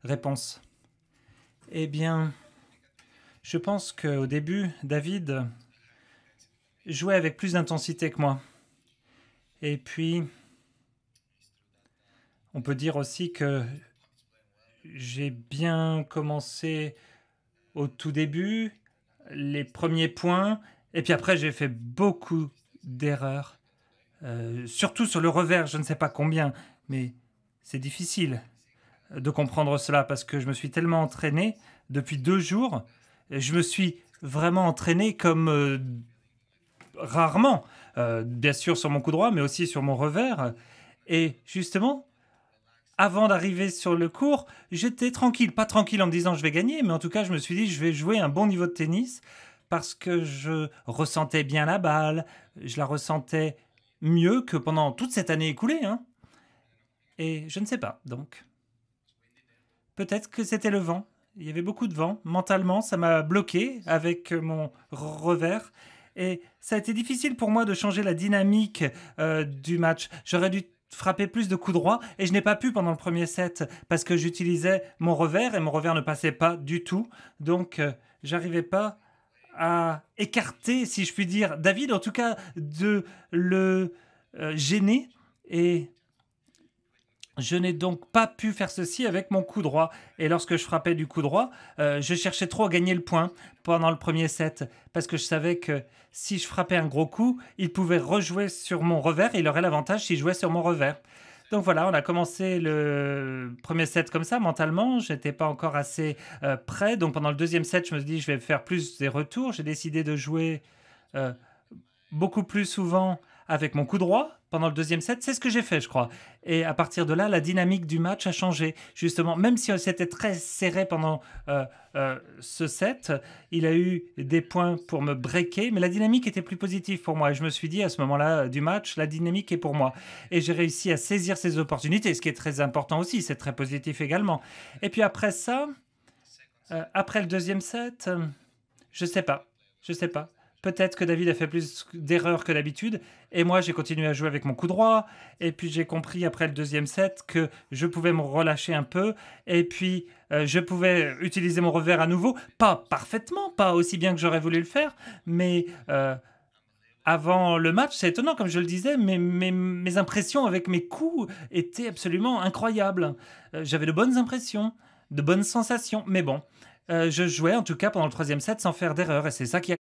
Réponse. Eh bien, je pense qu'au début, David jouait avec plus d'intensité que moi. Et puis, on peut dire aussi que j'ai bien commencé au tout début, les premiers points, et puis après j'ai fait beaucoup d'erreurs, surtout sur le revers, je ne sais pas combien, mais c'est difficile de comprendre cela parce que je me suis tellement entraîné depuis 2 jours, je me suis vraiment entraîné comme rarement, bien sûr sur mon coup droit, mais aussi sur mon revers, et justement, avant d'arriver sur le cours, j'étais tranquille. Pas tranquille en me disant je vais gagner, mais en tout cas, je me suis dit je vais jouer un bon niveau de tennis parce que je ressentais bien la balle, je la ressentais mieux que pendant toute cette année écoulée. Hein. Et je ne sais pas, donc. Peut-être que c'était le vent. Il y avait beaucoup de vent. Mentalement, ça m'a bloqué avec mon revers. Et ça a été difficile pour moi de changer la dynamique du match. J'aurais dû frapper plus de coups droits et je n'ai pas pu pendant le premier set parce que j'utilisais mon revers et mon revers ne passait pas du tout. Donc, j'arrivais pas à écarter, si je puis dire, David, en tout cas, de le gêner. Et je n'ai donc pas pu faire ceci avec mon coup droit. Et lorsque je frappais du coup droit, je cherchais trop à gagner le point pendant le premier set. Parce que je savais que si je frappais un gros coup, il pouvait rejouer sur mon revers et il aurait l'avantage s'il jouait sur mon revers. Donc voilà, on a commencé le premier set comme ça, mentalement. Je n'étais pas encore assez prêt. Donc pendant le deuxième set, je me suis dit, je vais faire plus des retours. J'ai décidé de jouer euh, beaucoup plus souvent avec mon coup droit pendant le deuxième set. C'est ce que j'ai fait, je crois. Et à partir de là, la dynamique du match a changé. Justement, même si c'était très serré pendant ce set, il a eu des points pour me breaker, mais la dynamique était plus positive pour moi. Et je me suis dit à ce moment-là du match, la dynamique est pour moi. Et j'ai réussi à saisir ces opportunités, ce qui est très important aussi, c'est très positif également. Et puis après ça, après le deuxième set, je sais pas. Je sais pas. Peut-être que David a fait plus d'erreurs que d'habitude. Et moi, j'ai continué à jouer avec mon coup droit. Et puis, j'ai compris après le deuxième set que je pouvais me relâcher un peu. Et puis, je pouvais utiliser mon revers à nouveau. Pas parfaitement, pas aussi bien que j'aurais voulu le faire. Mais avant le match, c'est étonnant, comme je le disais, mes impressions avec mes coups étaient absolument incroyables. J'avais de bonnes impressions, de bonnes sensations. Mais bon, je jouais en tout cas pendant le troisième set sans faire d'erreur. Et c'est ça qui a